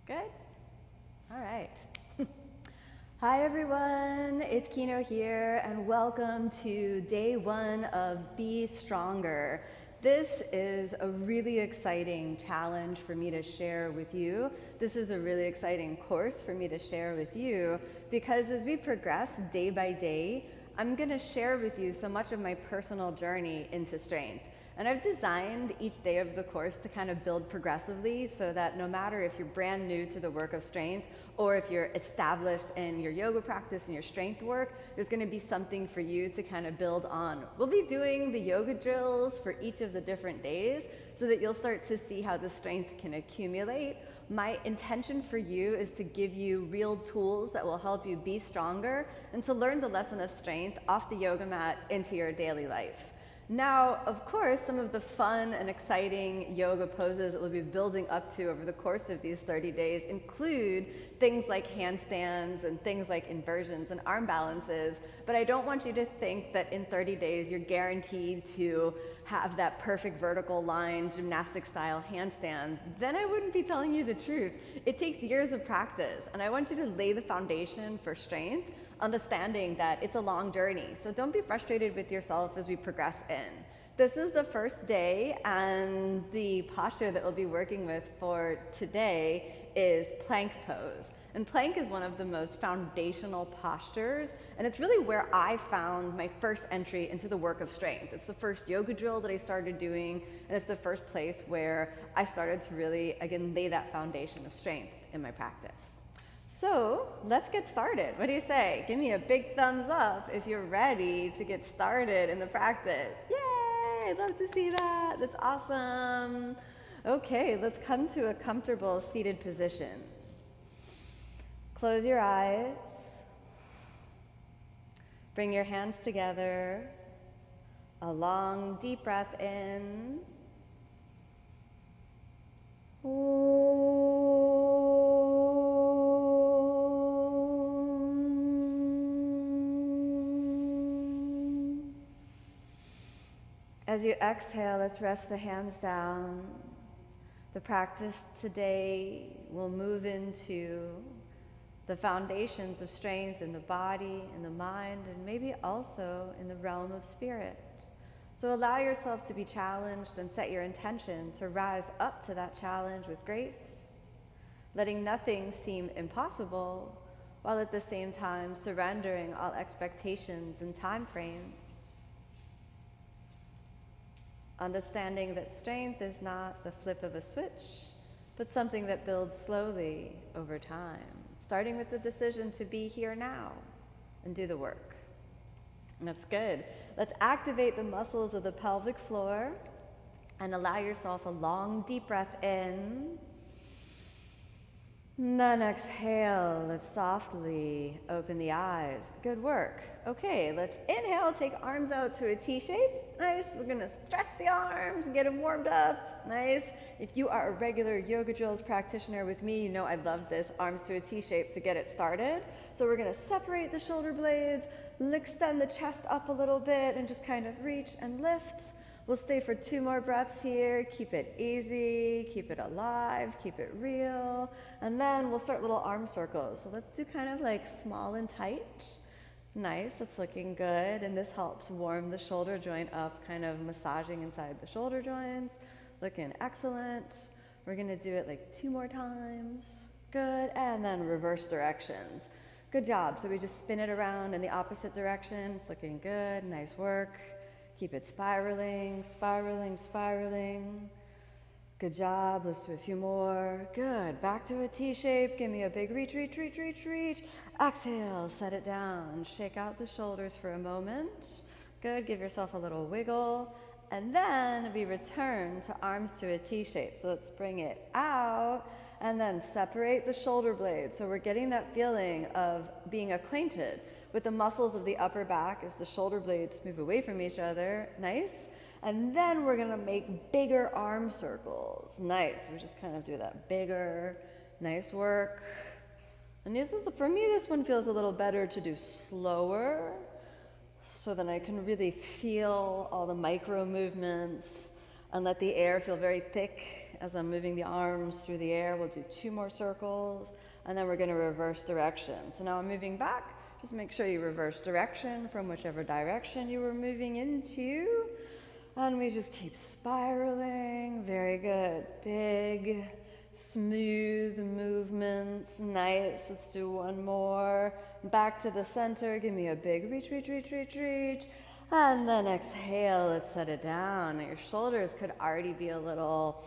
Good? All right. Hi everyone, it's Kino here and welcome to day one of Be Stronger. This is a really exciting challenge for me to share with you. This is a really exciting course for me to share with you because as we progress day by day, I'm going to share with you so much of my personal journey into strength. And I've designed each day of the course to kind of build progressively so that no matter if you're brand new to the work of strength or if you're established in your yoga practice and your strength work, there's going to be something for you to kind of build on. We'll be doing the yoga drills for each of the different days so that you'll start to see how the strength can accumulate. My intention for you is to give you real tools that will help you be stronger and to learn the lesson of strength off the yoga mat into your daily life. Now, of course, some of the fun and exciting yoga poses that we'll be building up to over the course of these 30 days include things like handstands and things like inversions and arm balances, but I don't want you to think that in 30 days you're guaranteed to have that perfect vertical line gymnastic style handstand. Then I wouldn't be telling you the truth. It takes years of practice, and I want you to lay the foundation for strength, understanding that it's a long journey. So don't be frustrated with yourself as we progress in. This is the first day, and the posture that we'll be working with for today is plank pose. And plank is one of the most foundational postures, and it's really where I found my first entry into the work of strength. It's the first yoga drill that I started doing, and it's the first place where I started to really, again, lay that foundation of strength in my practice. So let's get started. What do you say? Give me a big thumbs up if you're ready to get started in the practice. Yay! I'd love to see that. That's awesome. Okay, let's come to a comfortable seated position. Close your eyes. Bring your hands together. A long, deep breath in. As you exhale, let's rest the hands down. The practice today will move into the foundations of strength in the body, in the mind, and maybe also in the realm of spirit. So allow yourself to be challenged and set your intention to rise up to that challenge with grace, letting nothing seem impossible, while at the same time surrendering all expectations and time frames. Understanding that strength is not the flip of a switch, but something that builds slowly over time, starting with the decision to be here now and do the work. And that's good. Let's activate the muscles of the pelvic floor and allow yourself a long, deep breath in. And then exhale, let's softly open the eyes. Good work. Okay, let's inhale, take arms out to a T shape. Nice. We're gonna stretch the arms and get them warmed up. Nice. If you are a regular yoga drills practitioner with me, you know I love this arms to a T shape to get it started. So we're gonna separate the shoulder blades, extend the chest up a little bit and just kind of reach and lift. We'll stay for 2 more breaths here. Keep it easy, keep it alive, keep it real. And then we'll start little arm circles. So let's do kind of like small and tight. Nice, that's looking good. And this helps warm the shoulder joint up, kind of massaging inside the shoulder joints. Looking excellent. We're gonna do it like 2 more times. Good, and then reverse directions. Good job. So we just spin it around in the opposite direction. It's looking good, nice work. Keep it spiraling, spiraling, spiraling. Good job. Let's do a few more. Good. Back to a T shape. Give me a big reach, reach, reach, reach, reach. Exhale. Set it down. Shake out the shoulders for a moment. Good. Give yourself a little wiggle. And then we return to arms to a T shape. So let's bring it out and then separate the shoulder blades. So we're getting that feeling of being acquainted with the muscles of the upper back as the shoulder blades move away from each other. Nice. And then we're gonna make bigger arm circles. Nice. We just kind of do that bigger. Nice work. And this is, for me, this one feels a little better to do slower so that I can really feel all the micro movements and let the air feel very thick as I'm moving the arms through the air. We'll do 2 more circles, and then we're going to reverse direction. So now I'm moving back. Just make sure you reverse direction from whichever direction you were moving into. And we just keep spiraling. Very good. Big, smooth movements. Nice. Let's do 1 more. Back to the center. Give me a big reach, reach, reach, reach, reach. And then exhale. Let's set it down. Your shoulders could already be a little,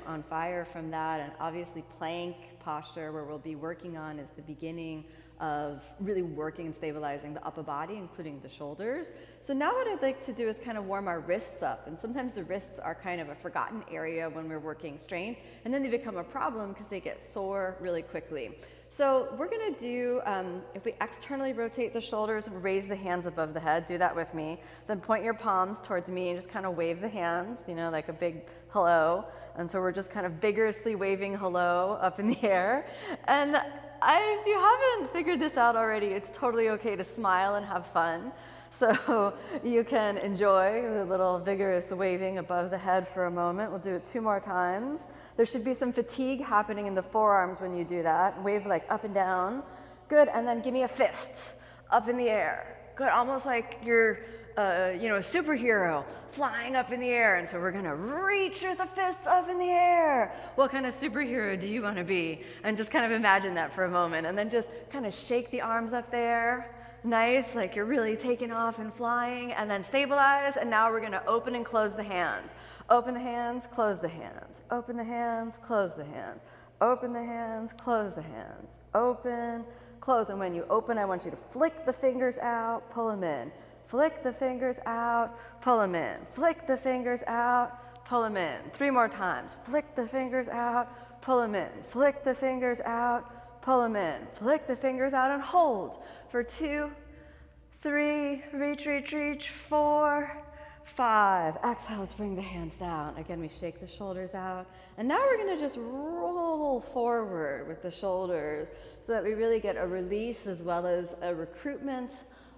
on fire from that. And obviously plank posture, where we'll be working on, is the beginning of really working and stabilizing the upper body, including the shoulders. So now what I'd like to do is kind of warm our wrists up. And sometimes the wrists are kind of a forgotten area when we're working strength, and then they become a problem because they get sore really quickly. So we're gonna do, if we externally rotate the shoulders, raise the hands above the head, do that with me. Then point your palms towards me and just kind of wave the hands, like a big hello. And so we're just kind of vigorously waving hello up in the air. And if you haven't figured this out already, it's totally okay to smile and have fun. So you can enjoy the little vigorous waving above the head for a moment. We'll do it 2 more times. There should be some fatigue happening in the forearms when you do that. Wave like up and down. Good, and then give me a fist up in the air. Good, almost like you're a superhero flying up in the air. And so we're gonna reach with the fists up in the air. What kind of superhero do you wanna be? And just kind of imagine that for a moment. And then just kind of shake the arms up there. Nice, like you're really taking off and flying. And then stabilize, and now we're gonna open and close the hands. Open the hands, close the hands. Open the hands, close the hands. Open the hands, close the hands. Open, close. And when you open, I want you to flick the fingers out, pull them in. Flick the fingers out, pull them in. Flick the fingers out, pull them in. 3 more times. Flick the fingers out, pull them in. Flick the fingers out, pull them in. Flick the fingers out and hold for 2, 3, reach, reach, reach, 4, 5. Exhale, let's bring the hands down. Again, we shake the shoulders out. And now we're gonna just roll forward with the shoulders so that we really get a release as well as a recruitment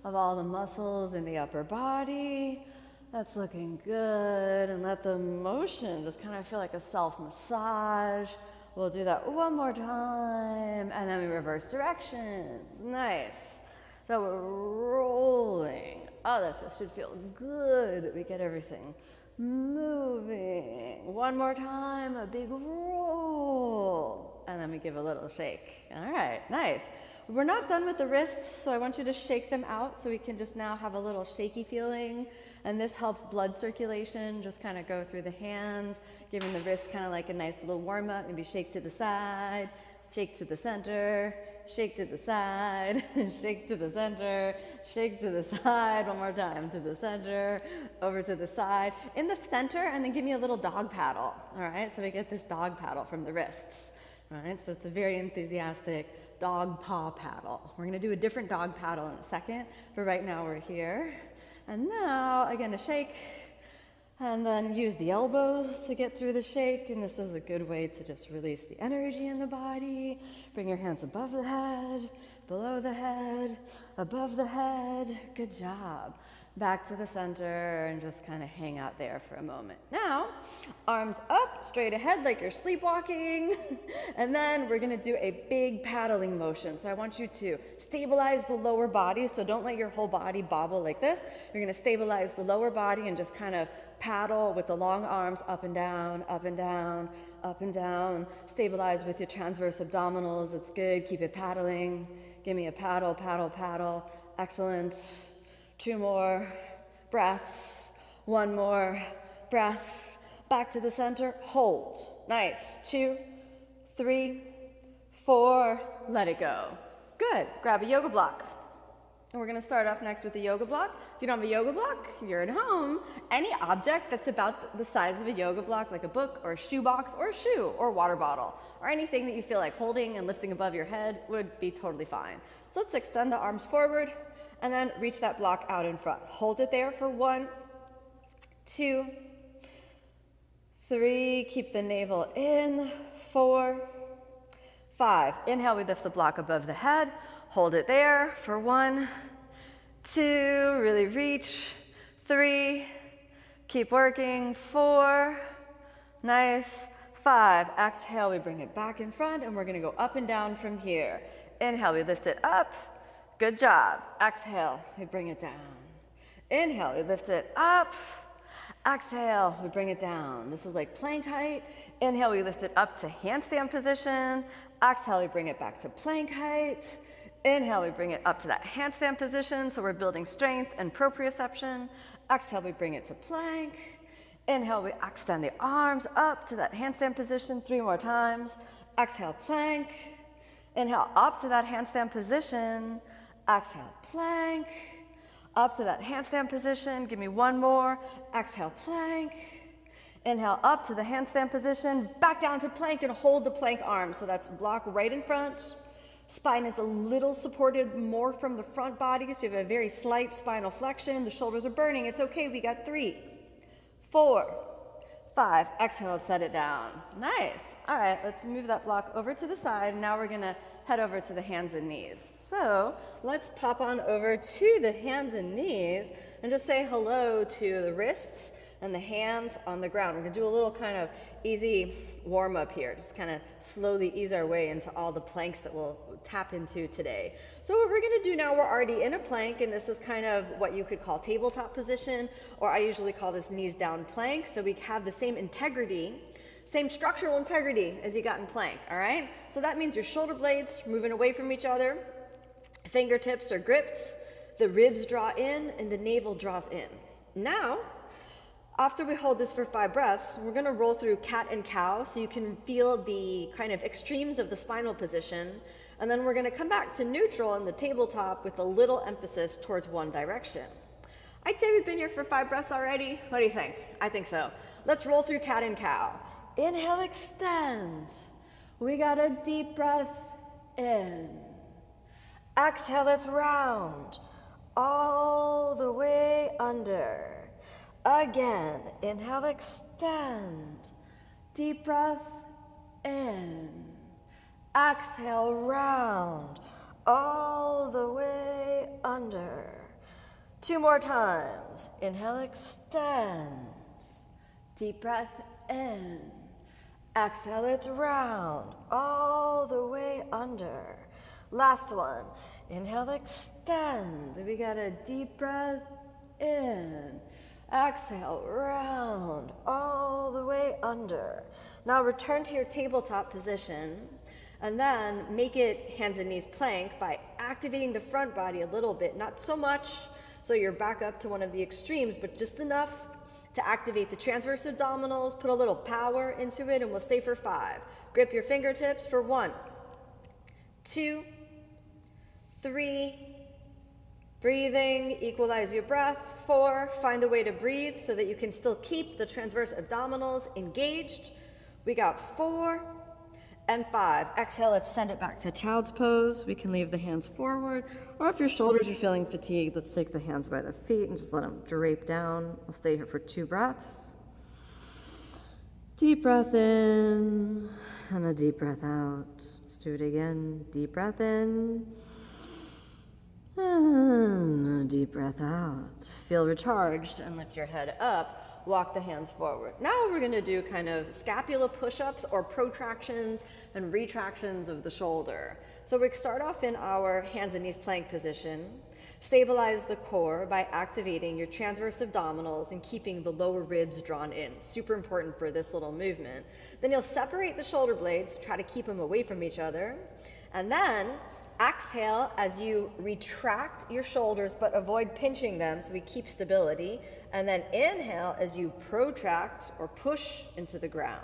of all the muscles in the upper body. That's looking good. And let the motion just kind of feel like a self-massage. We'll do that 1 more time. And then we reverse directions. Nice. So we're rolling. Oh, that should feel good. We get everything moving. 1 more time, a big roll. And then we give a little shake. All right, nice. We're not done with the wrists, so I want you to shake them out so we can just now have a little shaky feeling. And this helps blood circulation just kind of go through the hands, giving the wrists kind of like a nice little warm up. Maybe shake to the side, shake to the center, shake to the side, shake to the center, shake to the side. 1 more time, to the center, over to the side, in the center, and then give me a little dog paddle. All right, so we get this dog paddle from the wrists. All right, so it's a very enthusiastic dog paw paddle. We're gonna do a different dog paddle in a second, but right now we're here. And now, again, a shake, and then use the elbows to get through the shake. And this is a good way to just release the energy in the body. Bring your hands above the head, below the head, above the head. Good job. Back to the center and just kind of hang out there for a moment. Now, arms up, straight ahead like you're sleepwalking. And then we're gonna do a big paddling motion. So I want you to stabilize the lower body. So don't let your whole body bobble like this. You're gonna stabilize the lower body and just kind of paddle with the long arms up and down, up and down, up and down. Stabilize with your transverse abdominals. It's good, keep it paddling. Give me a paddle, paddle, paddle. Excellent. 2 more breaths. 1 more breath. Back to the center. Hold. Nice. 2, 3, 4. Let it go. Good. Grab a yoga block. And we're going to start off next with the yoga block. If you don't have a yoga block, you're at home. Any object that's about the size of a yoga block, like a book or a shoe box or a shoe or a water bottle, or anything that you feel like holding and lifting above your head would be totally fine. So let's extend the arms forward. And then reach that block out in front. Hold it there for 1, 2, 3. Keep the navel in. 4, 5. Inhale, we lift the block above the head. Hold it there for 1, 2. Really reach. 3. Keep working. 4, Nice. 5, exhale, we bring it back in front, and we're gonna go up and down from here. Inhale, we lift it up. Good job. Exhale, we bring it down. Inhale, we lift it up. Exhale, we bring it down. This is like plank height. Inhale, we lift it up to handstand position. Exhale, we bring it back to plank height. Inhale, we bring it up to that handstand position, so we're building strength and proprioception. Exhale, we bring it to plank. Inhale, we extend the arms up to that handstand position 3 more times. Exhale, plank. Inhale, up to that handstand position. Exhale, plank. Up to that handstand position. Give me 1 more. Exhale, plank. Inhale, up to the handstand position. Back down to plank and hold the plank arm. So that's block right in front. Spine is a little supported more from the front body, so you have a very slight spinal flexion. The shoulders are burning. It's okay. We got 3, 4, 5. Exhale, set it down. Nice. All right, let's move that block over to the side. Now we're gonna head over to the hands and knees. So let's pop on over to the hands and knees and just say hello to the wrists and the hands on the ground. We're gonna do a little kind of easy warm up here, just kind of slowly ease our way into all the planks that we'll tap into today. So what we're gonna do now, we're already in a plank, and this is kind of what you could call tabletop position, or I usually call this knees down plank. So we have the same integrity, same structural integrity as you got in plank, all right? So that means your shoulder blades moving away from each other, fingertips are gripped, the ribs draw in, and the navel draws in. Now, after we hold this for 5 breaths, we're gonna roll through cat and cow so you can feel the kind of extremes of the spinal position. And then we're gonna come back to neutral in the tabletop with a little emphasis towards one direction. I'd say we've been here for 5 breaths already. What do you think? I think so. Let's roll through cat and cow. Inhale, extend. We got a deep breath in. Exhale, let's round all the way under. Again, inhale, extend. Deep breath in. Exhale, round all the way under. 2 more times. Inhale, extend. Deep breath in. Exhale, it's round all the way under. Last one. Inhale, extend. We got a deep breath in. Exhale, round all the way under. Now return to your tabletop position, and then make it hands and knees plank by activating the front body a little bit, not so much so you're back up to one of the extremes, but just enough to activate the transverse abdominals, put a little power into it, and we'll stay for 5. Grip your fingertips for 1, 2, 3, breathing, equalize your breath. 4, find a way to breathe so that you can still keep the transverse abdominals engaged. We got 4 and 5. Exhale, let's send it back to child's pose. We can leave the hands forward, or if your shoulders are feeling fatigued, let's take the hands by the feet and just let them drape down. We'll stay here for 2 breaths. Deep breath in, and a deep breath out. Let's do it again. Deep breath in, and a deep breath out. Feel recharged and lift your head up. Walk the hands forward. Now we're gonna do kind of scapula push-ups or protractions and retractions of the shoulder. So we start off in our hands and knees plank position. Stabilize the core by activating your transverse abdominals and keeping the lower ribs drawn in. Super important for this little movement. Then you'll separate the shoulder blades, try to keep them away from each other. And then exhale as you retract your shoulders, but avoid pinching them so we keep stability. And then inhale as you protract or push into the ground.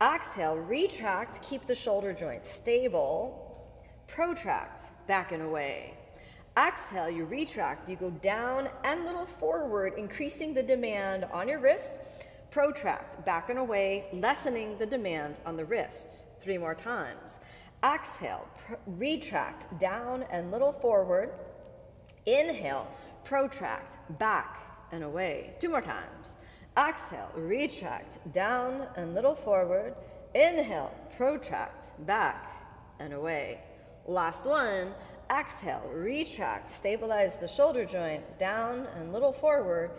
Exhale, retract, keep the shoulder joints stable. Protract, back and away. Exhale, you retract, you go down and little forward, increasing the demand on your wrist. Protract, back and away, lessening the demand on the wrist. 3 more times. Exhale, retract, down and little forward. Inhale, protract, back and away. 2 more times. Exhale, retract, down and little forward. Inhale, protract, back and away. Last one. Exhale, retract, stabilize the shoulder joint, down and little forward.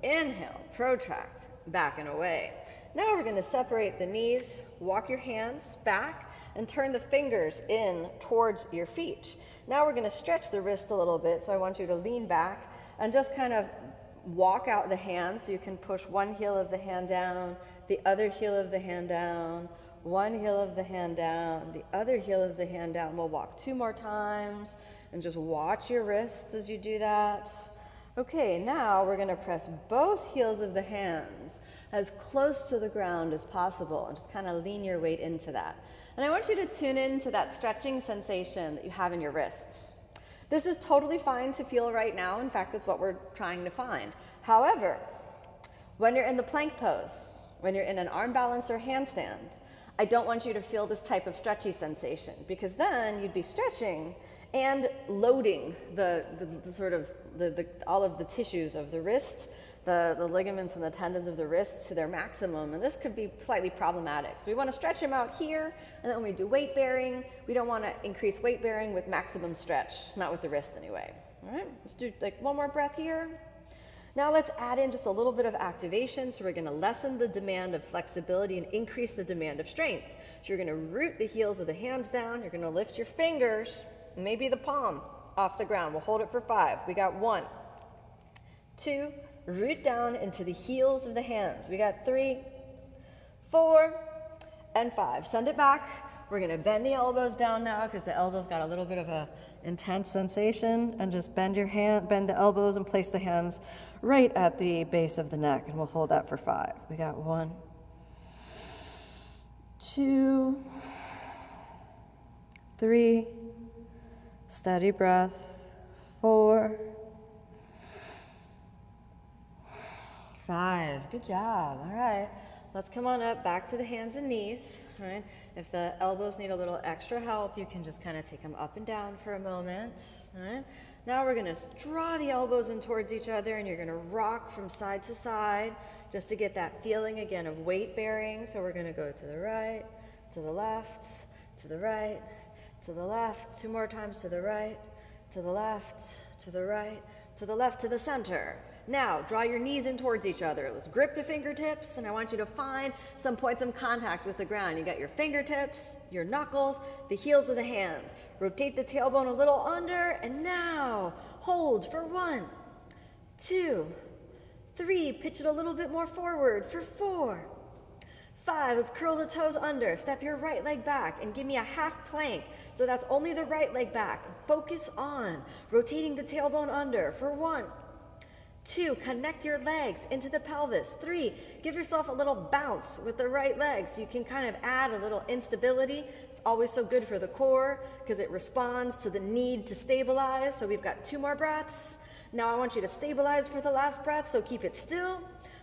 Inhale, protract, back and away. Now we're going to separate the knees, walk your hands back, and turn the fingers in towards your feet. Now we're going to stretch the wrist a little bit, so I want you to lean back and just kind of walk out the hands, so you can push one heel of the hand down, the other heel of the hand down, one heel of the hand down, the other heel of the hand down. We'll walk 2 more times, and just watch your wrists as you do that. Okay, now we're going to press both heels of the hands as close to the ground as possible, and just kind of lean your weight into that. And I want you to tune into that stretching sensation that you have in your wrists. This is totally fine to feel right now. In fact, it's what we're trying to find. However, when you're in the plank pose, when you're in an arm balance or handstand, I don't want you to feel this type of stretchy sensation, because then you'd be stretching and loading all of the tissues of the wrists, the ligaments and the tendons of the wrists to their maximum, and this could be slightly problematic. So we want to stretch them out here, and then when we do weight bearing, we don't want to increase weight bearing with maximum stretch, not with the wrist anyway. All right, let's do like 1 more breath here. Now let's add in just a little bit of activation, so we're going to lessen the demand of flexibility and increase the demand of strength. So you're going to root the heels of the hands down, you're going to lift your fingers, maybe the palm off the ground. We'll hold it for 5. We got 1, 2, root down into the heels of the hands. We got 3, 4, and 5. Send it back. We're going to bend the elbows down now, because the elbows got a little bit of a intense sensation, and just bend the elbows and place the hands right at the base of the neck, and we'll hold that for 5. We got 1, 2, 3, steady breath, 4, 5. Good job. All right, let's come on up back to the hands and knees. All right, if the elbows need a little extra help, you can just kind of take them up and down for a moment. All right, now we're going to draw the elbows in towards each other, and you're going to rock from side to side just to get that feeling again of weight bearing. So we're going to go to the right, to the left, to the right, to the left, 2 more times, to the right, to the left, to the right, to the left, to the center. Now, draw your knees in towards each other. Let's grip the fingertips, and I want you to find some points of contact with the ground. You got your fingertips, your knuckles, the heels of the hands. Rotate the tailbone a little under, and now hold for 1, 2, 3. Pitch it a little bit more forward for 4, 5. Let's curl the toes under. Step your right leg back and give me a half plank. So that's only the right leg back. Focus on rotating the tailbone under for 1, 2, connect your legs into the pelvis. 3, give yourself a little bounce with the right leg, so you can kind of add a little instability. It's always so good for the core, because it responds to the need to stabilize. So we've got 2 more breaths. Now I want you to stabilize for the last breath, so keep it still.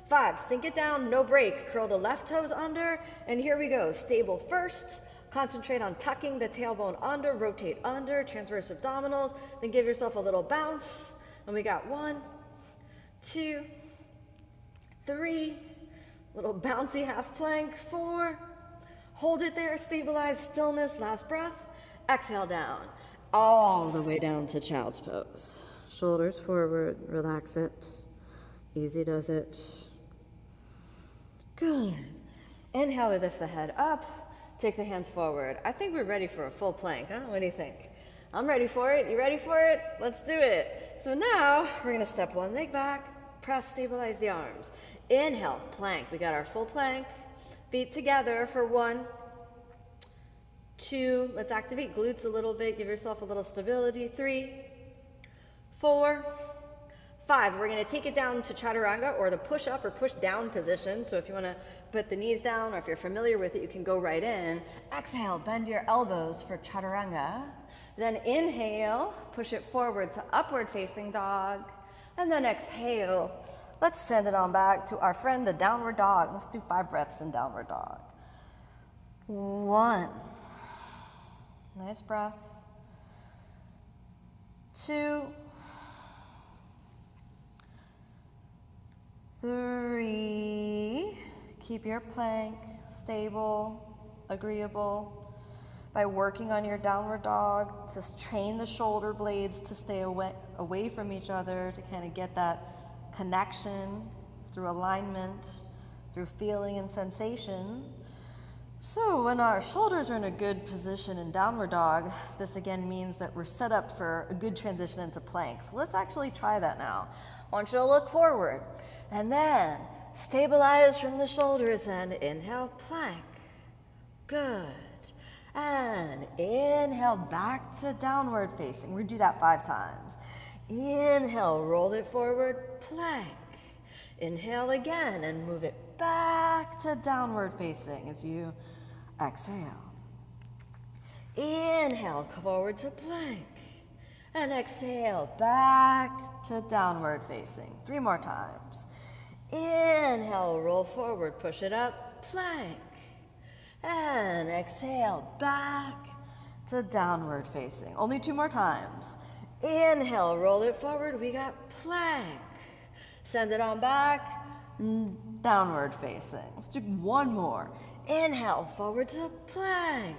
5, sink it down, no break. Curl the left toes under, and here we go. Stable first. Concentrate on tucking the tailbone under, rotate under, transverse abdominals, then give yourself a little bounce. And we got 1, 2, 3, little bouncy half plank, 4, hold it there, stabilize, stillness, last breath, exhale down, all the way down to child's pose. Shoulders forward, relax it, easy does it. Good. Inhale, we lift the head up, take the hands forward. I think we're ready for a full plank, huh? What do you think? I'm ready for it. You ready for it? Let's do it. So now we're going to step 1 leg back, press, stabilize the arms. Inhale, plank. We got our full plank. Feet together for 1, 2. Let's activate glutes a little bit. Give yourself a little stability. 3, 4, 5. We're going to take it down to chaturanga, or the push up or push down position. So if you want to put the knees down, or if you're familiar with it, you can go right in. Exhale, bend your elbows for chaturanga. Then inhale, push it forward to upward facing dog. And then exhale, let's send it on back to our friend, the downward dog. Let's do 5 breaths in downward dog. 1, nice breath. 2, 3, keep your plank stable, agreeable. By working on your downward dog, to train the shoulder blades to stay away from each other, to kind of get that connection through alignment. through feeling and sensation. So when our shoulders are in a good position in downward dog, this again means that we're set up for a good transition into plank. So let's actually try that now. I want you to look forward and then stabilize from the shoulders and inhale, plank. Good. And inhale back to downward facing. We're gonna do that 5 times. Inhale, roll it forward, plank. Inhale again and move it back to downward facing as you exhale. Inhale, forward to plank. And exhale, back to downward facing. 3 more times. Inhale, roll forward, push it up, plank. And exhale, back to downward facing. Only 2 more times. Inhale, roll it forward, we got plank. Send it on back, downward facing. Let's do 1 more. Inhale, forward to plank.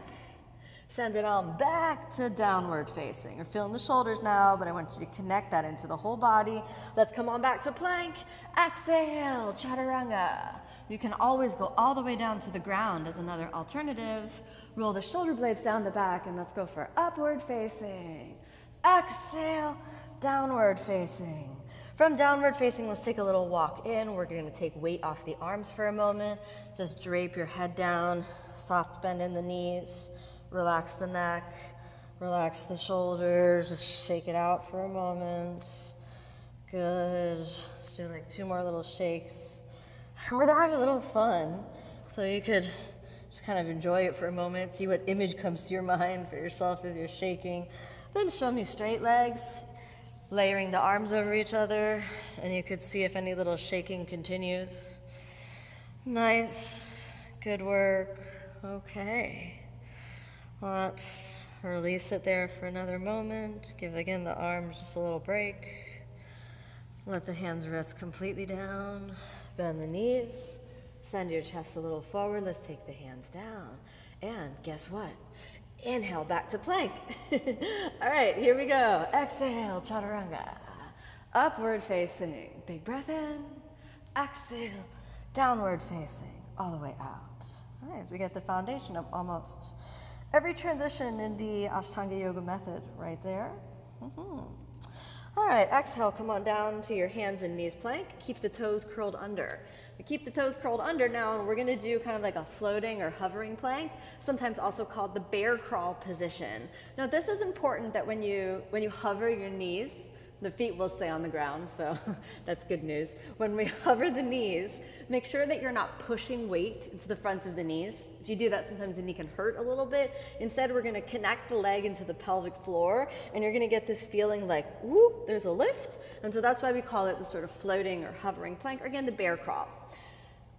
Send it on back to downward facing. You're feeling the shoulders now, but I want you to connect that into the whole body. Let's come on back to plank. Exhale, chaturanga. You can always go all the way down to the ground as another alternative. Roll the shoulder blades down the back, and let's go for upward facing. Exhale, downward facing. From downward facing, let's take a little walk in. We're going to take weight off the arms for a moment. Just drape your head down, soft bend in the knees, relax the neck, relax the shoulders, just shake it out for a moment. Good. Let's do like 2 more little shakes. We're gonna have a little fun, so you could just kind of enjoy it for a moment, see what image comes to your mind for yourself as you're shaking. Then show me straight legs, layering the arms over each other, and you could see if any little shaking continues. Nice, good work. Okay, let's release it there for another moment. Give again the arms just a little break. Let the hands rest completely down. Bend the knees, send your chest a little forward. Let's take the hands down, and guess what? Inhale, back to plank. All right, here we go. Exhale, chaturanga. Upward facing. Big breath in. Exhale, downward facing, all the way out. All right, so we get the foundation of almost every transition in the Ashtanga Yoga method right there. All right, exhale, come on down to your hands and knees plank. Keep the toes curled under. We keep the toes curled under now, and we're gonna do kind of like a floating or hovering plank, sometimes also called the bear crawl position. Now this is important that when you hover your knees, the feet will stay on the ground, so that's good news. When we hover the knees, make sure that you're not pushing weight into the fronts of the knees. If you do that, sometimes the knee can hurt a little bit. Instead, we're gonna connect the leg into the pelvic floor, and you're gonna get this feeling like, whoop, there's a lift. And so that's why we call it the sort of floating or hovering plank, or again, the bear crawl.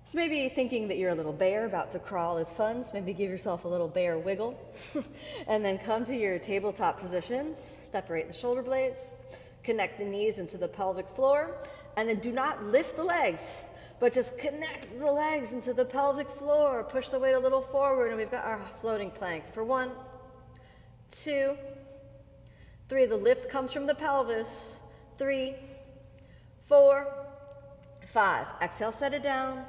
So maybe thinking that you're a little bear about to crawl is fun, so maybe give yourself a little bear wiggle. And then come to your tabletop positions, separate the shoulder blades, connect the knees into the pelvic floor, and then do not lift the legs, but just connect the legs into the pelvic floor. Push the weight a little forward, and we've got our floating plank for 1, 2, 3. The lift comes from the pelvis. 3, 4, 5. Exhale, set it down.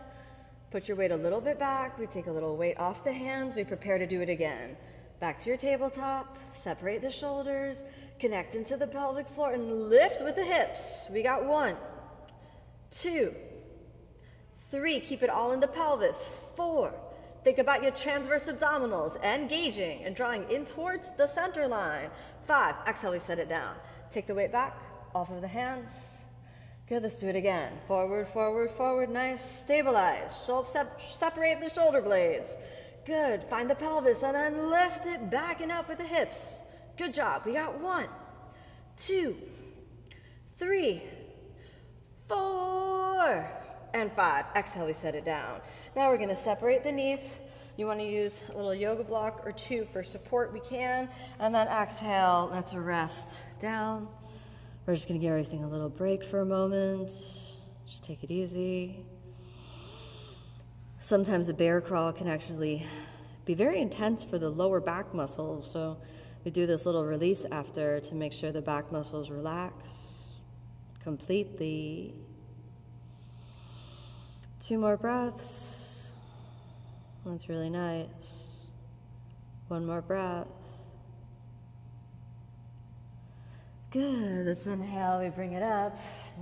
Put your weight a little bit back. We take a little weight off the hands. We prepare to do it again. Back to your tabletop. Separate the shoulders. Connect into the pelvic floor and lift with the hips. We got 1, 2, 3. Keep it all in the pelvis. 4. Think about your transverse abdominals, engaging and drawing in towards the center line. 5. Exhale, we set it down. Take the weight back off of the hands. Good, let's do it again. Forward, forward, forward. Nice. Stabilize. Separate the shoulder blades. Good. Find the pelvis and then lift it back and up with the hips. Good job. We got 1, 2, 3, 4, and 5. Exhale, we set it down. Now we're going to separate the knees. You want to use a little yoga block or 2 for support, we can. And then exhale, let's rest down. We're just going to give everything a little break for a moment. Just take it easy. Sometimes a bear crawl can actually be very intense for the lower back muscles, so we do this little release after to make sure the back muscles relax completely. 2 more breaths. That's really nice. 1 more breath. Good. Let's inhale, we bring it up.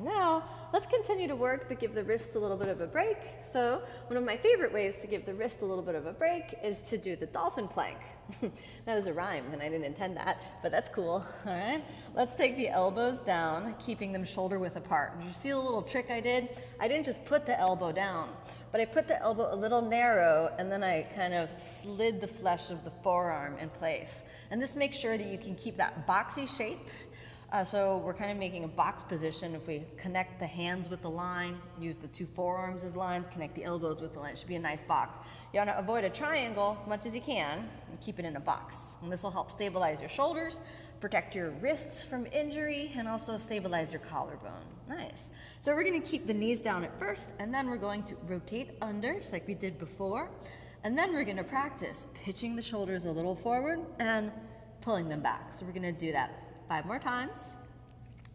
Now, let's continue to work, but give the wrists a little bit of a break. So, one of my favorite ways to give the wrist a little bit of a break is to do the dolphin plank. That was a rhyme, and I didn't intend that, but that's cool. All right. Let's take the elbows down, keeping them shoulder width apart. Did you see a little trick I did? I didn't just put the elbow down, but I put the elbow a little narrow, and then I kind of slid the flesh of the forearm in place. And this makes sure that you can keep that boxy shape. So we're kind of making a box position. If we connect the hands with the line, use the 2 forearms as lines, connect the elbows with the line, it should be a nice box. You want to avoid a triangle as much as you can and keep it in a box. And this will help stabilize your shoulders, protect your wrists from injury, and also stabilize your collarbone. Nice. So we're going to keep the knees down at first, and then we're going to rotate under, just like we did before. And then we're going to practice pitching the shoulders a little forward and pulling them back. So we're going to do that 5 more times.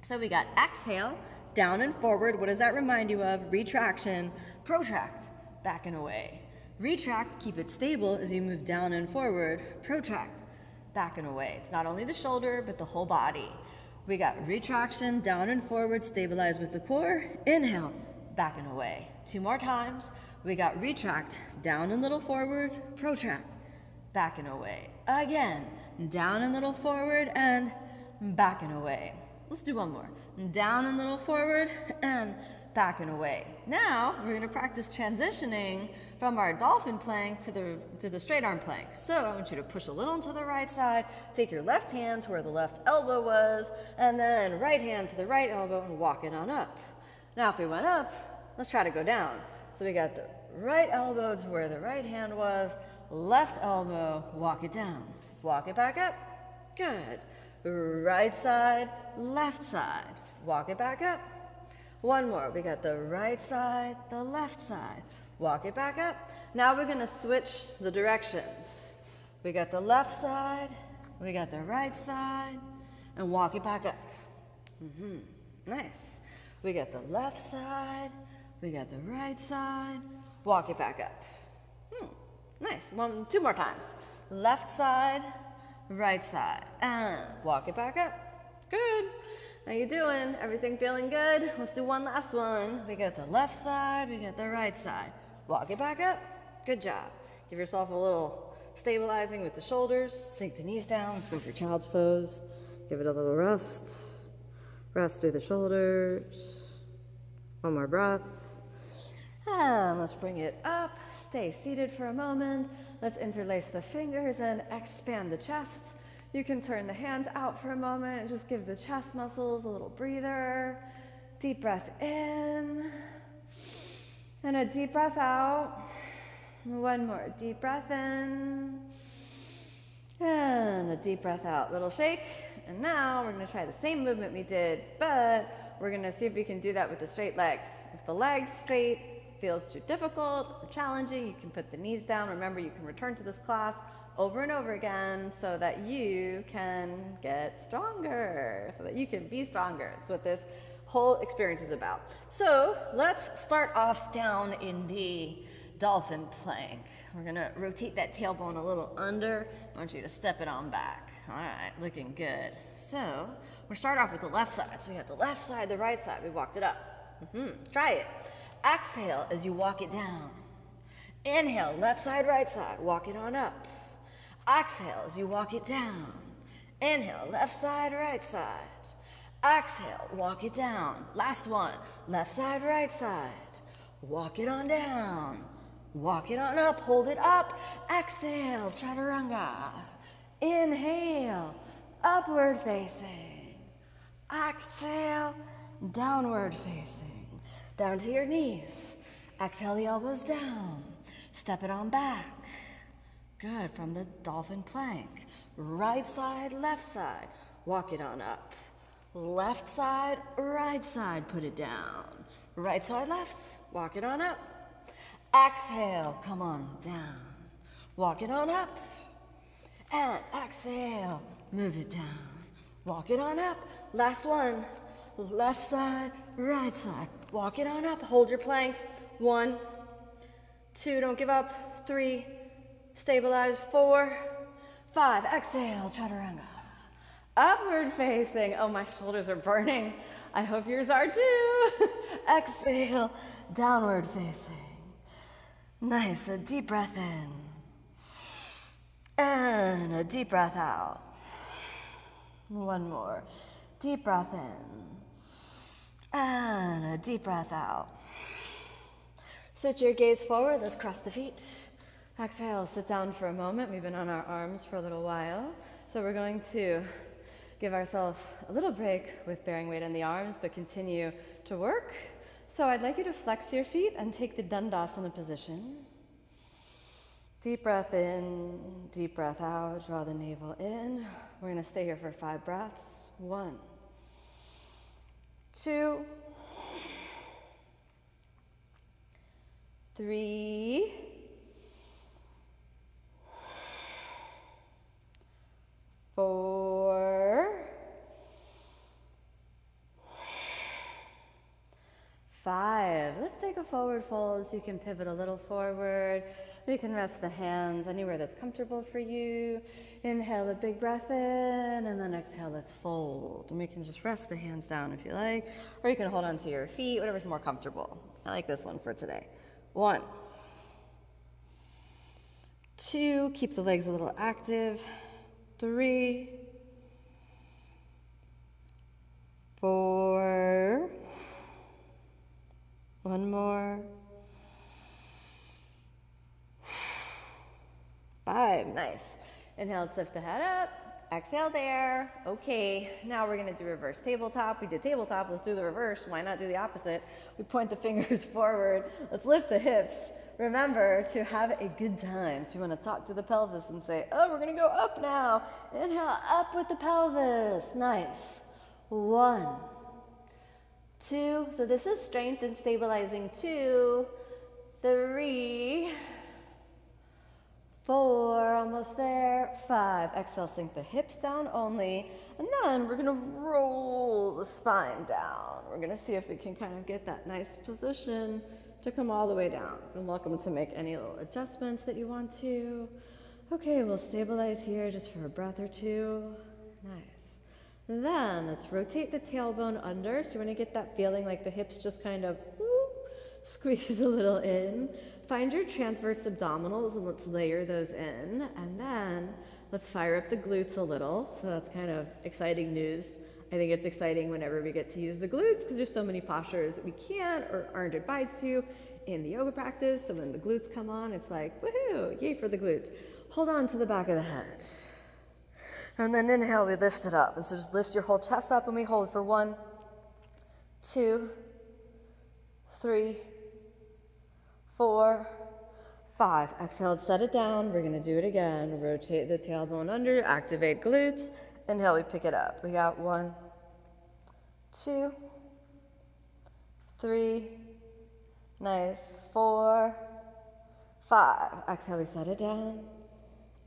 So we got exhale, down and forward. What does that remind you of? Retraction, protract, back and away. Retract, keep it stable as you move down and forward. Protract, back and away. It's not only the shoulder, but the whole body. We got retraction, down and forward, stabilize with the core. Inhale, back and away. 2 more times. We got retract, down and little forward, protract, back and away. Again, down and little forward and back and away. Let's do 1 more. Down and little forward and back and away. Now we're going to practice transitioning from our dolphin plank to the straight arm plank. So I want you to push a little to the right side, take your left hand to where the left elbow was, and then right hand to the right elbow and walk it on up. Now if we went up, let's try to go down. So we got the right elbow to where the right hand was, left elbow, walk it down. Walk it back up. Good. Right side, left side. Walk it back up. 1 more. We got the right side, the left side. Walk it back up. Now we're going to switch the directions. We got the left side, we got the right side, and walk it back up. Nice. We got the left side, we got the right side, walk it back up. Nice. 2 more times. Left side, right side, and walk it back up. Good. How you doing? Everything feeling good? Let's do 1 last one. We got the left side, we got the right side. Walk it back up. Good job. Give yourself a little stabilizing with the shoulders. Sink the knees down. Let's go for child's pose. Give it a little rest. Rest through the shoulders. 1 more breath. And let's bring it up. Stay seated for a moment. Let's interlace the fingers and expand the chest. You can turn the hands out for a moment and just give the chest muscles a little breather. Deep breath in. And a deep breath out. 1 more deep breath in. And a deep breath out. Little shake. And now we're going to try the same movement we did, but we're going to see if we can do that with the straight legs. If the legs straight feels too difficult or challenging, you can put the knees down. Remember, you can return to this class over and over again so that you can get stronger, so that you can be stronger. That's what this whole experience is about. So let's start off down in the dolphin plank. We're going to rotate that tailbone a little under. I want you to step it on back. All right, looking good. So we'll start off with the left side. So we got the left side, the right side. We walked it up. Try it. Exhale as you walk it down. Inhale, left side, right side. Walk it on up. Exhale as you walk it down. Inhale, left side, right side. Exhale, walk it down. Last one. Left side, right side. Walk it on down. Walk it on up. Hold it up. Exhale, chaturanga. Inhale, upward facing. Exhale, downward facing. Down to your knees. Exhale the elbows down. Step it on back. Good, from the dolphin plank. Right side, left side. Walk it on up. Left side, right side. Put it down. Right side, left. Walk it on up. Exhale, come on down. Walk it on up. And exhale, move it down. Walk it on up. Last one. Left side, right side. Walk it on up. Hold your plank. 1, 2, don't give up, 3, stabilize, 4, 5, exhale, chaturanga. Upward facing. Oh, my shoulders are burning. I hope yours are too. Exhale, downward facing. Nice, a deep breath in. And a deep breath out. One more. Deep breath in. And a deep breath out. Switch your gaze forward. Let's cross the feet. Exhale, sit down for a moment. We've been on our arms for a little while. So we're going to give ourselves a little break with bearing weight in the arms, but continue to work. So I'd like you to flex your feet and take the Dandasana position. Deep breath in, deep breath out, draw the navel in. We're going to stay here for 5 breaths. 1, 2, 3, 4, 5. Let's take a forward fold so you can pivot a little forward. You can rest the hands anywhere that's comfortable for you. Inhale a big breath in, and then exhale, let's fold. And we can just rest the hands down if you like, or you can hold onto your feet, whatever's more comfortable. I like this one for today. 1, 2, keep the legs a little active. 3, 4, one more. 5, nice. Inhale, let's lift the head up. Exhale there. Okay, now we're gonna do reverse tabletop. We did tabletop, let's do the reverse. Why not do the opposite? We point the fingers forward. Let's lift the hips. Remember to have a good time. So you wanna talk to the pelvis and say, oh, we're gonna go up now. Inhale, up with the pelvis. Nice. 1, 2, so this is strength and stabilizing. 2, 3, 4, almost there. 5, exhale, sink the hips down only. And then we're gonna roll the spine down. We're gonna see if we can kind of get that nice position to come all the way down. You're welcome to make any little adjustments that you want to. Okay, we'll stabilize here just for a breath or 2. Nice. Then let's rotate the tailbone under. So you're gonna get that feeling like the hips just kind of squeeze a little in. Find your transverse abdominals and let's layer those in. And then let's fire up the glutes a little. So that's kind of exciting news. I think it's exciting whenever we get to use the glutes because there's so many postures that we can't or aren't advised to in the yoga practice. So when the glutes come on, it's like, woohoo, yay for the glutes. Hold on to the back of the head. And then inhale, we lift it up. And so just lift your whole chest up and we hold for 1, 2, 3, 4, 5. Exhale, set it down. We're gonna do it again. Rotate the tailbone under, activate glutes. Inhale, we pick it up. We got 1, 2, 3, nice, 4, 5. Exhale, we set it down.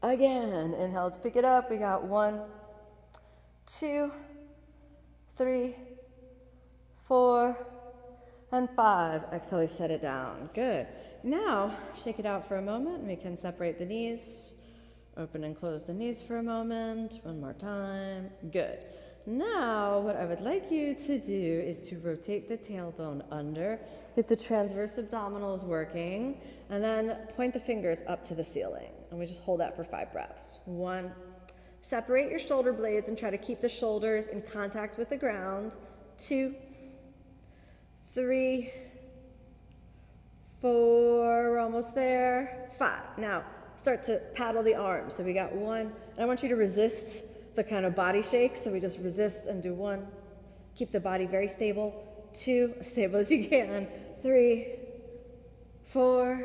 Again, inhale, let's pick it up. We got 1, 2, 3, 4, and 5. Exhale, we set it down. Good. Now, shake it out for a moment. We can separate the knees. Open and close the knees for a moment. One more time. Good. Now, what I would like you to do is to rotate the tailbone under, get the transverse abdominals working, and then point the fingers up to the ceiling. And we just hold that for 5 breaths. 1, separate your shoulder blades and try to keep the shoulders in contact with the ground. 2, 3, 4, we're almost there. 5. Now, start to paddle the arms. So we got 1, and I want you to resist the kind of body shake. So we just resist and do 1. Keep the body very stable. 2, as stable as you can. 3, 4,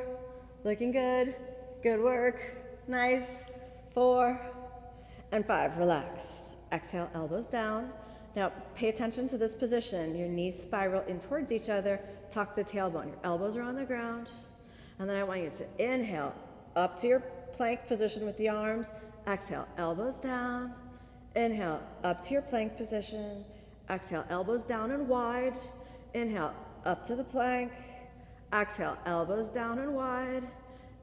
looking good. Good work. Nice. 4, and 5, relax. Exhale, elbows down. Now, pay attention to this position. Your knees spiral in towards each other. Tuck the tailbone. Your elbows are on the ground. And then I want you to inhale up to your plank position with the arms. Exhale, elbows down. Inhale, up to your plank position. Exhale, elbows down and wide. Inhale, up to the plank. Exhale, elbows down and wide.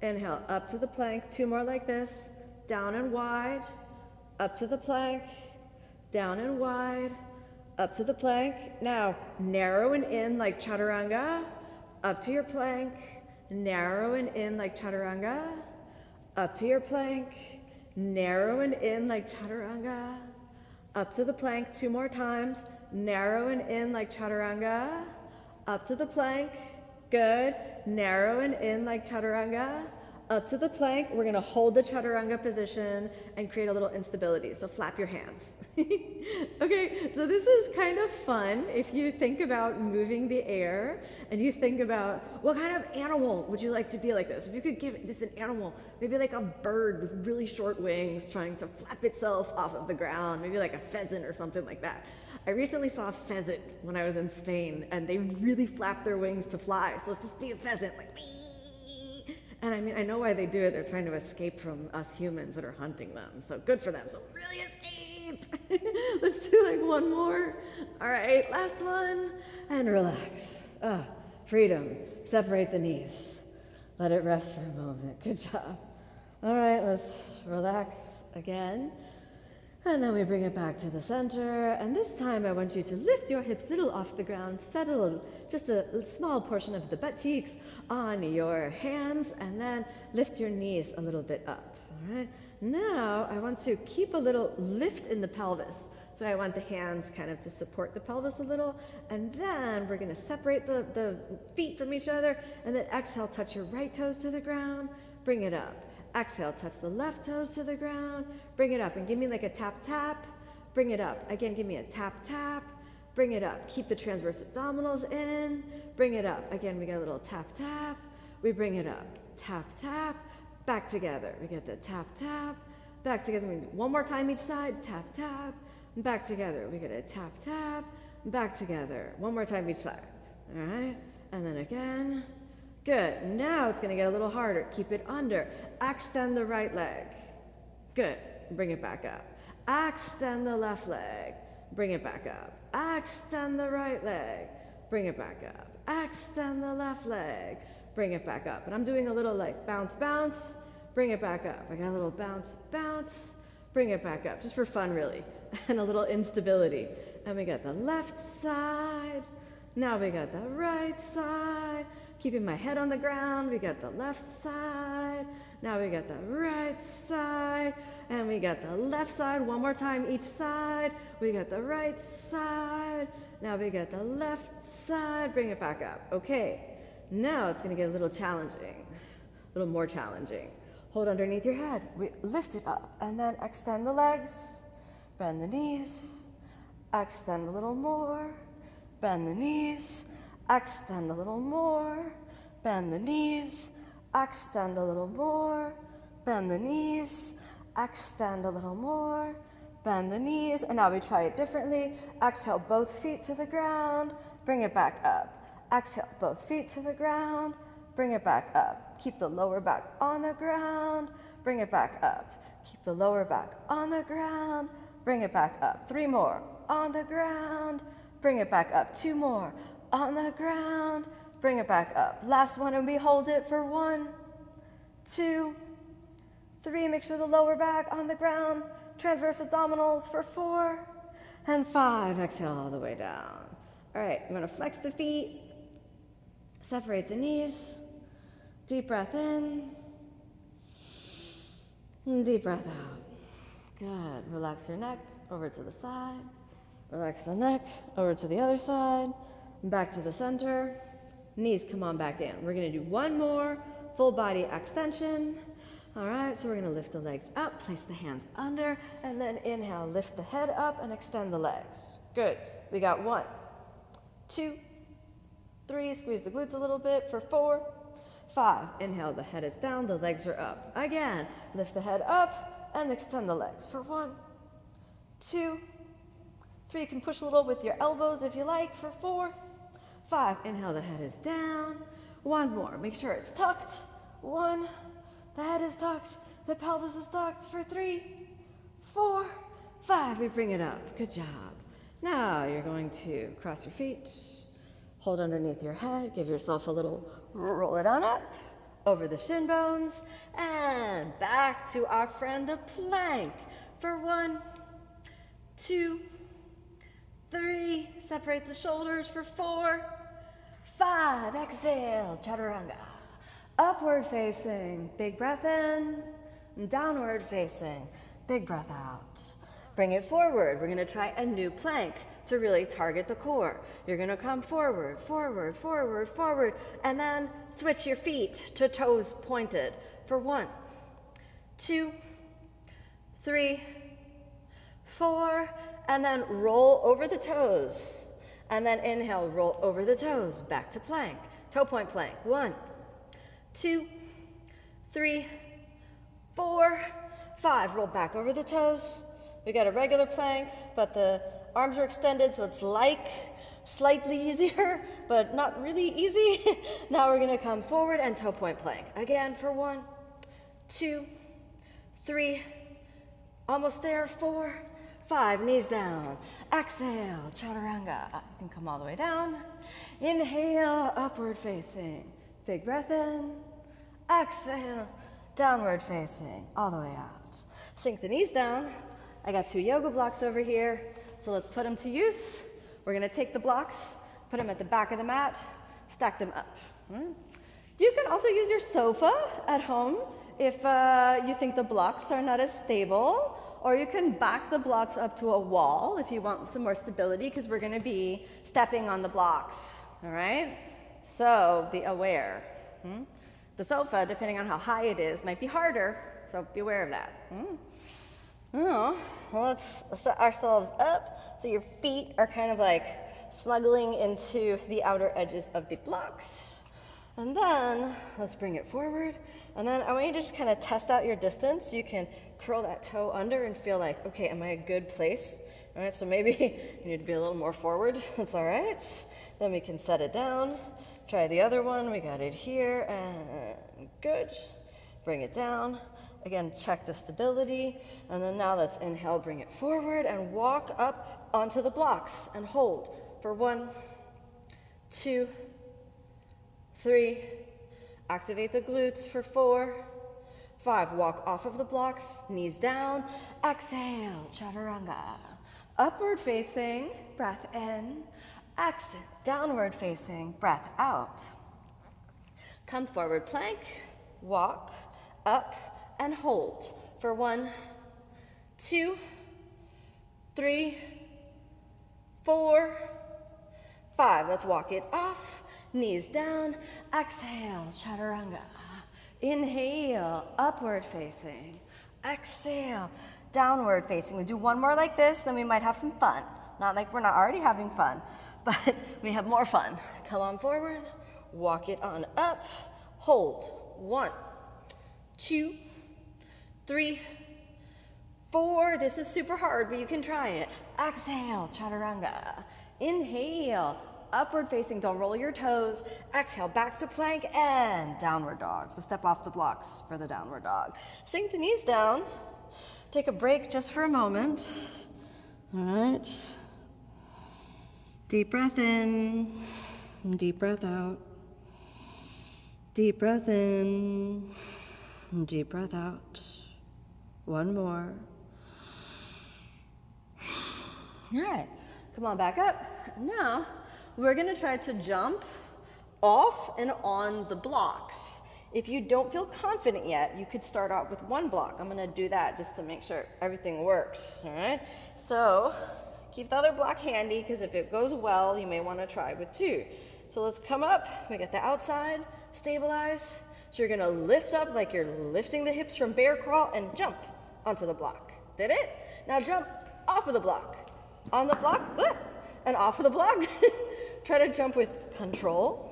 Inhale, up to the plank. 2 more like this. Down and wide, up to the plank, down and wide, up to the plank. Now, narrow and in like chaturanga, up to your plank, narrow and in like chaturanga, up to your plank, narrow and in like chaturanga, up to the plank. 2 more times, narrow and in like chaturanga, up to the plank, good, narrow and in like chaturanga, up to the plank. We're gonna hold the chaturanga position and create a little instability, so flap your hands. Okay, so this is kind of fun if you think about moving the air and you think about what kind of animal would you like to be like this? If you could give this an animal, maybe like a bird with really short wings trying to flap itself off of the ground, maybe like a pheasant or something like that. I recently saw a pheasant when I was in Spain and they really flap their wings to fly, so let's just be a pheasant, like me. And I mean, I know why they do it. They're trying to escape from us humans that are hunting them. So good for them. So really escape. Let's do like 1 more. All right, last one. And relax. Freedom. Separate the knees. Let it rest for a moment. Good job. All right, let's relax again. And then we bring it back to the center. And this time I want you to lift your hips a little off the ground, settle just a small portion of the butt cheeks on your hands, and then lift your knees a little bit up. All right. Now I want to keep a little lift in the pelvis. So I want the hands kind of to support the pelvis a little. And then we're going to separate the feet from each other. And then exhale, touch your right toes to the ground. Bring it up. Exhale, touch the left toes to the ground. Bring it up and give me like a tap, tap. Bring it up. Again, give me a tap, tap. Bring it up. Keep the transverse abdominals in. Bring it up. Again, we get a little tap, tap. We bring it up. Tap, tap. Back together. We get the tap, tap. Back together. 1 more time each side. Tap, tap. Back together. We get a tap, tap. Back together. 1 more time each side. All right. And then again. Good. Now it's going to get a little harder. Keep it under. Extend the right leg. Good. Bring it back up. Extend the left leg. Bring it back up. Extend the right leg. Bring it back up. Extend the left leg. Bring it back up. And I'm doing a little like bounce, bounce. Bring it back up. I got a little bounce, bounce. Bring it back up. Just for fun, really. And a little instability. And we got the left side. Now we got the right side. Keeping my head on the ground. We got the left side. Now we got the right side. And we got the left side. 1 more time each side. We got the right side. Now we got the left side. Bring it back up. Okay. Now it's going to get a little challenging. A little more challenging. Hold underneath your head. We lift it up. And then extend the legs. Bend the knees. Extend a little more. Bend the knees. Extend a little more. Bend the knees. Extend a little more. Bend the knees. Extend a little more. Bend the knees. And now we try it differently. Exhale, both feet to the ground. Bring it back up. Exhale, both feet to the ground. Bring it back up. Keep the lower back on the ground. Bring it back up. Keep the lower back on the ground. Bring it back up. 3 more. On the ground. Bring it back up. 2 more. On the ground. Bring it back up. Last one, and we hold it for 1, 2, 3. Make sure the lower back on the ground. Transverse abdominals for 4 and 5. Exhale all the way down. All right, I'm going to flex the feet. Separate the knees. Deep breath in. And deep breath out. Good. Relax your neck over to the side. Relax the neck over to the other side. Back to the center. Knees come on back in. We're going to do 1 more full body extension. All right, so we're going to lift the legs up, place the hands under, and then inhale, lift the head up and extend the legs. Good. We got 1, 2, 3. Squeeze the glutes a little bit for 4, 5. Inhale, the head is down, the legs are up. Again, lift the head up and extend the legs for 1, 2, 3. You can push a little with your elbows if you like for 4, 5. Inhale, the head is down. 1 more. Make sure it's tucked. 1. The head is tucked. The pelvis is tucked for 3, 4, 5. We bring it up. Good job. Now you're going to cross your feet. Hold underneath your head. Give yourself a little roll it on up, over the shin bones, and back to our friend the plank for 1, 2, 3, separate the shoulders for 4, 5, exhale, chaturanga. Upward facing, big breath in, downward facing, big breath out. Bring it forward. We're gonna try a new plank to really target the core. You're gonna come forward, forward, forward, forward, and then switch your feet to toes pointed for 1, 2, 3, 4, and then roll over the toes. And then inhale, roll over the toes, back to plank, toe point plank. 1, 2, 3, 4, 5. Roll back over the toes. We got a regular plank, but the arms are extended, so it's like slightly easier, but not really easy. Now we're gonna come forward and toe point plank. Again for 1, 2, 3, almost there, 4, 5, knees down. Exhale, chaturanga. You can come all the way down. Inhale, upward facing. Big breath in. Exhale, downward facing, all the way out. Sink the knees down. I got 2 yoga blocks over here, so let's put them to use. We're gonna take the blocks, put them at the back of the mat, stack them up. You can also use your sofa at home if you think the blocks are not as stable, or you can back the blocks up to a wall if you want some more stability, because we're gonna be stepping on the blocks, all right? So be aware. The sofa, depending on how high it is, might be harder, so be aware of that. Oh, let's set ourselves up so your feet are kind of like snuggling into the outer edges of the blocks. And then let's bring it forward. And then I want you to just kind of test out your distance. You can curl that toe under and feel like, okay, am I a good place? All right, so maybe you need to be a little more forward. That's all right. Then we can set it down. Try the other one. We got it here, and good. Bring it down. Again, check the stability. And then now let's inhale, bring it forward, and walk up onto the blocks and hold for 1, 2, 3. Activate the glutes for 4, 5. Walk off of the blocks, knees down. Exhale, chaturanga. Upward facing, breath in. Exhale, downward facing, breath out. Come forward plank, walk, up, and hold for 1, 2, 3, 4, 5. Let's walk it off, knees down. Exhale, chaturanga. Inhale, upward facing. Exhale, downward facing. We do one more like this, then we might have some fun. Not like we're not already having fun, but we have more fun. Come on forward, walk it on up, hold. 1, 2, 3, 4. This is super hard, but you can try it. Exhale, chaturanga. Inhale, upward facing. Don't roll your toes. Exhale, back to plank and downward dog. So step off the blocks for the downward dog. Sink the knees down. Take a break just for a moment. All right. Deep breath in, deep breath out. Deep breath in, deep breath out. One more. All right, come on back up. Now, we're gonna try to jump off and on the blocks. If you don't feel confident yet, you could start out with 1 block. I'm gonna do that just to make sure everything works, all right? So, keep the other block handy, because if it goes well, you may wanna try with 2. So let's come up, we get the outside, stabilize. So you're gonna lift up like you're lifting the hips from bear crawl and jump onto the block. Did it? Now jump off of the block. On the block, and off of the block. Try to jump with control.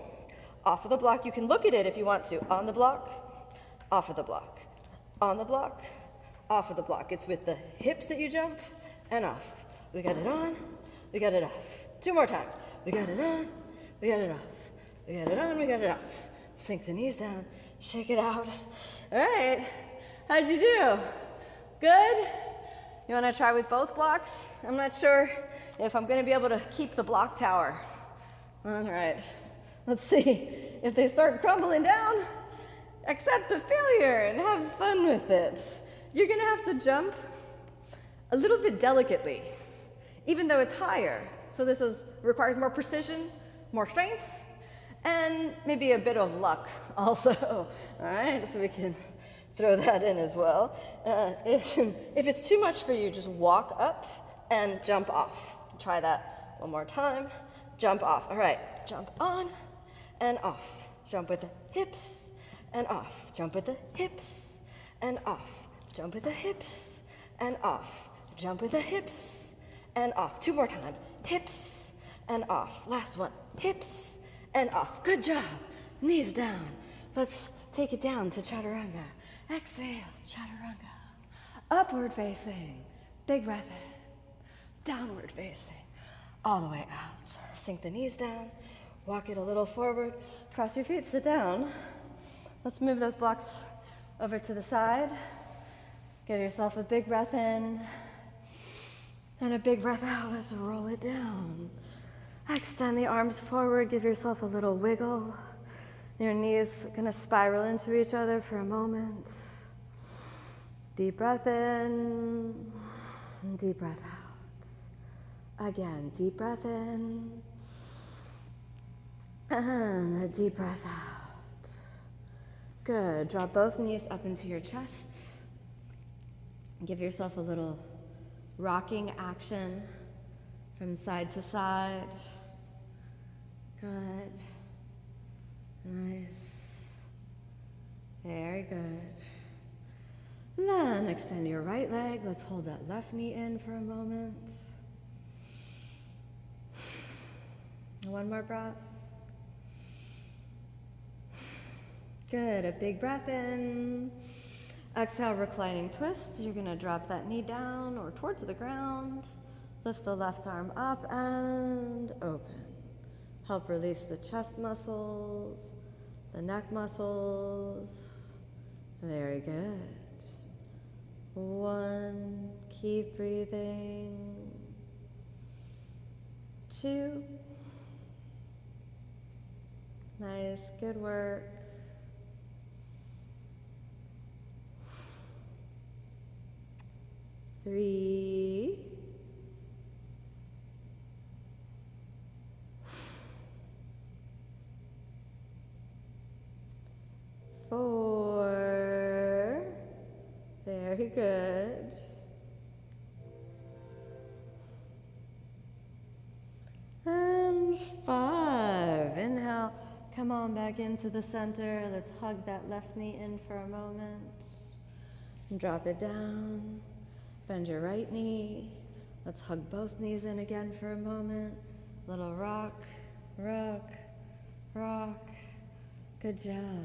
Off of the block, you can look at it if you want to. On the block, off of the block. On the block, off of the block. It's with the hips that you jump and off. We got it on, we got it off. 2 more times. We got it on, we got it off. We got it on, we got it off. Sink the knees down, shake it out. All right, how'd you do? Good? You wanna try with both blocks? I'm not sure if I'm gonna be able to keep the block tower. All right, let's see if they start crumbling down, accept the failure and have fun with it. You're gonna have to jump a little bit delicately, even though it's higher. So this requires more precision, more strength, and maybe a bit of luck also. All right, so we can throw that in as well. If it's too much for you, just walk up and jump off. Try that one more time. Jump off. All right, jump on and off. Jump with the hips and off. Jump with the hips and off. Jump with the hips and off. Jump with the hips and off. Two more times. Hips and off. Last one. Hips and off. Good job. Knees down. Let's take it down to chaturanga. Exhale, chaturanga. Upward facing. Big breath in. Downward facing. All the way out. Sink the knees down. Walk it a little forward. Cross your feet. Sit down. Let's move those blocks over to the side. Give yourself a big breath in and a big breath out. Let's roll it down. Extend the arms forward. Give yourself a little wiggle. Your knees are gonna spiral into each other for a moment. Deep breath in, deep breath out. Again, deep breath in, and a deep breath out. Good. Drop both knees up into your chest. Give yourself a little rocking action from side to side. Good. Nice. Very good. Then extend your right leg. Let's hold that left knee in for a moment. One more breath. Good. A big breath in. Exhale, reclining twist. You're going to drop that knee down or towards the ground. Lift the left arm up and open. Help release the chest muscles, the neck muscles. Very good. One, keep breathing. Two. Nice, good work. 3, 4, very good. And 5, inhale, come on back into the center. Let's hug that left knee in for a moment. And drop it down. Bend your right knee. Let's hug both knees in again for a moment. Little rock, rock, rock. Good job.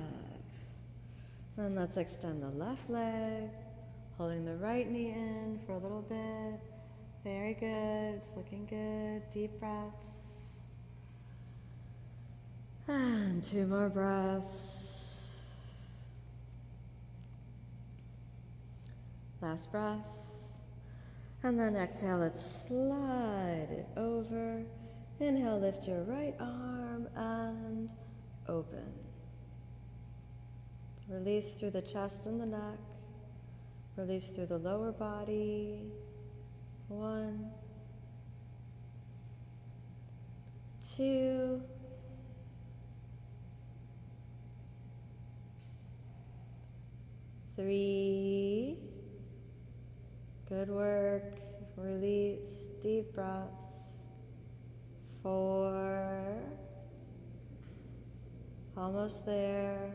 Then let's extend the left leg, holding the right knee in for a little bit. Very good. It's looking good. Deep breaths. And 2 more breaths. Last breath. And then exhale, let's slide it over. Inhale, lift your right arm and open. Release through the chest and the neck. Release through the lower body. 1, 2, 3. Good work. Release. Deep breaths. 4. Almost there.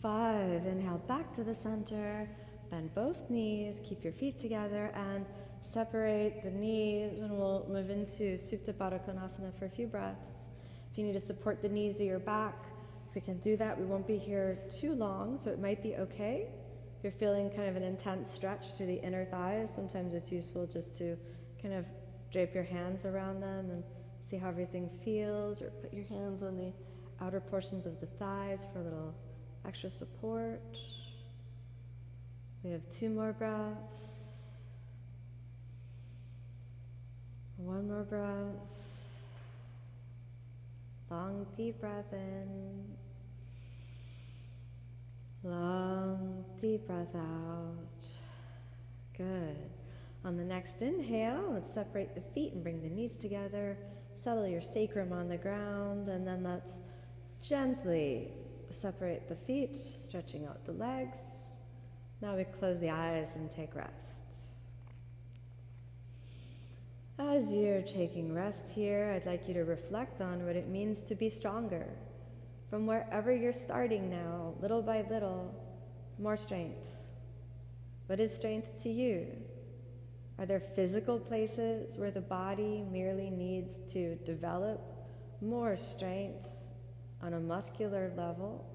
5. Inhale back to the center. Bend both knees. Keep your feet together and separate the knees, and we'll move into Supta Baddha Konasana for a few breaths. If you need to support the knees of your back, we can do that. We won't be here too long, so it might be okay. If you're feeling kind of an intense stretch through the inner thighs, sometimes it's useful just to kind of drape your hands around them and see how everything feels, or put your hands on the outer portions of the thighs for a little extra support. We have 2 more breaths. 1 more breath. Long, deep breath in. Long, deep breath out. Good. On the next inhale, let's separate the feet and bring the knees together. Settle your sacrum on the ground, and then let's gently separate the feet, stretching out the legs. Now we close the eyes and take rest. As you're taking rest here, I'd like you to reflect on what it means to be stronger. From wherever you're starting now, little by little, more strength. What is strength to you? Are there physical places where the body merely needs to develop more strength on a muscular level?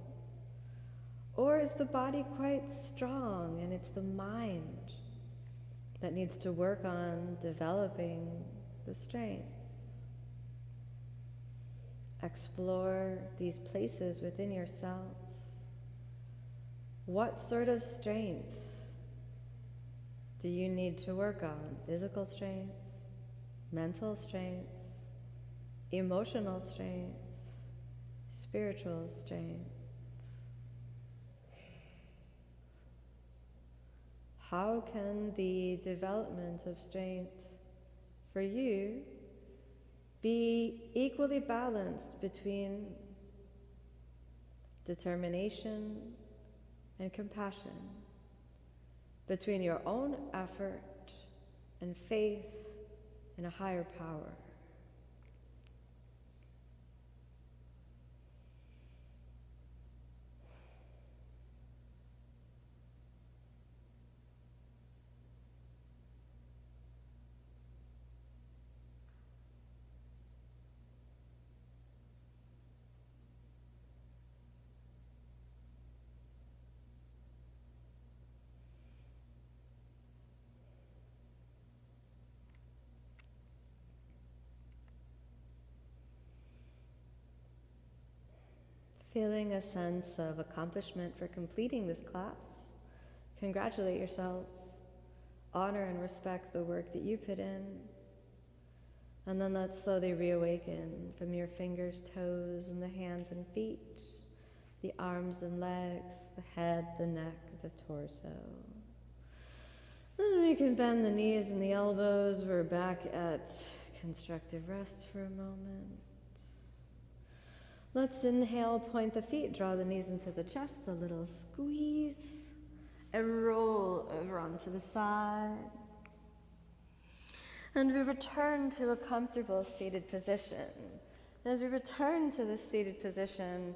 Or is the body quite strong and it's the mind that needs to work on developing the strength? Explore these places within yourself. What sort of strength do you need to work on? Physical strength, mental strength, emotional strength, spiritual strength. How can the development of strength for you be equally balanced between determination and compassion, between your own effort and faith in a higher power? Feeling a sense of accomplishment for completing this class, congratulate yourself, honor and respect the work that you put in, and then let's slowly reawaken from your fingers, toes, and the hands and feet, the arms and legs, the head, the neck, the torso. Then we can bend the knees and the elbows. We're back at constructive rest for a moment. Let's inhale, point the feet, draw the knees into the chest, a little squeeze, and roll over onto the side. And we return to a comfortable seated position. As we return to this seated position,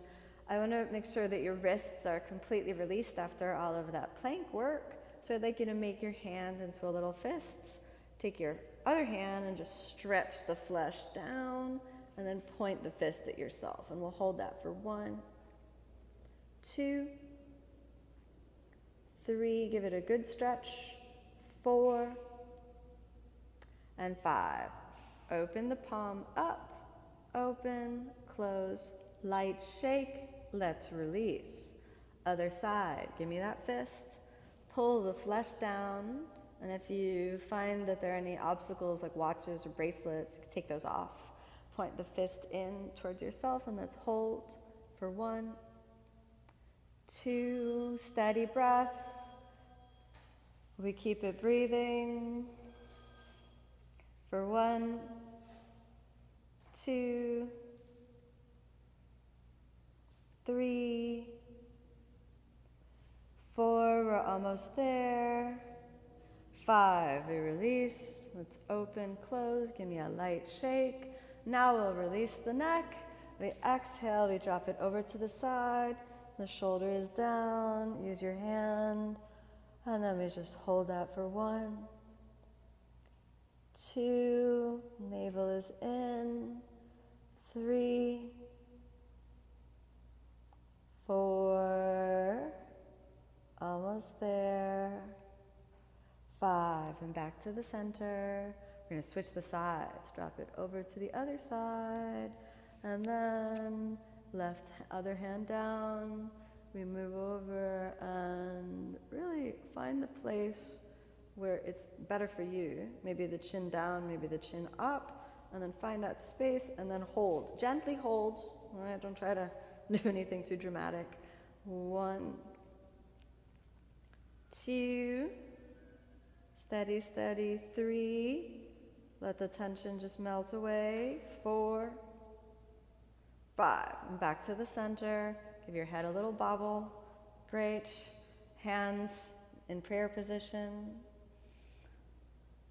I want to make sure that your wrists are completely released after all of that plank work. So I'd like you to make your hands into a little fists. Take your other hand and just stretch the flesh down, and then point the fist at yourself. And we'll hold that for 1, 2, 3. Give it a good stretch. 4 and 5. Open the palm up, open, close, light shake. Let's release. Other side. Give me that fist. Pull the flesh down. And if you find that there are any obstacles like watches or bracelets, take those off. Point the fist in towards yourself, and let's hold for 1, 2, steady breath. We keep it breathing for 1, 2, 3, 4, we're almost there. 5, we release. Let's open, close, give me a light shake. Now we'll release the neck. We exhale, we drop it over to the side. The shoulder is down. Use your hand. And then we just hold that for 1, 2, navel is in. 3, 4, almost there. 5, and back to the center. We're going to switch the sides. Drop it over to the other side. And then other hand down. We move over and really find the place where it's better for you. Maybe the chin down, maybe the chin up. and then find that space, and then hold. Gently hold. All right, don't try to do anything too dramatic. 1, 2, steady, steady, 3, let the tension just melt away, 4, 5, and back to the center. Give your head a little bobble. Great. Hands in prayer position.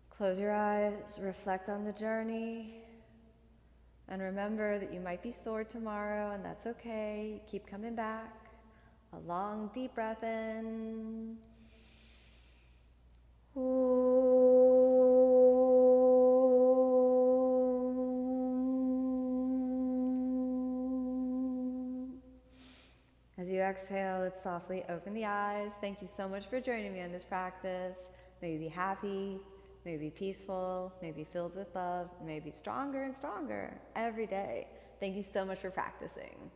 Close your eyes, reflect on the journey, and remember that you might be sore tomorrow, and that's okay. Keep coming back. A long, deep breath in. As you exhale, let's softly open the eyes. Thank you so much for joining me on this practice. May you be happy, may you be peaceful, may you be filled with love, may you be stronger and stronger every day. Thank you so much for practicing.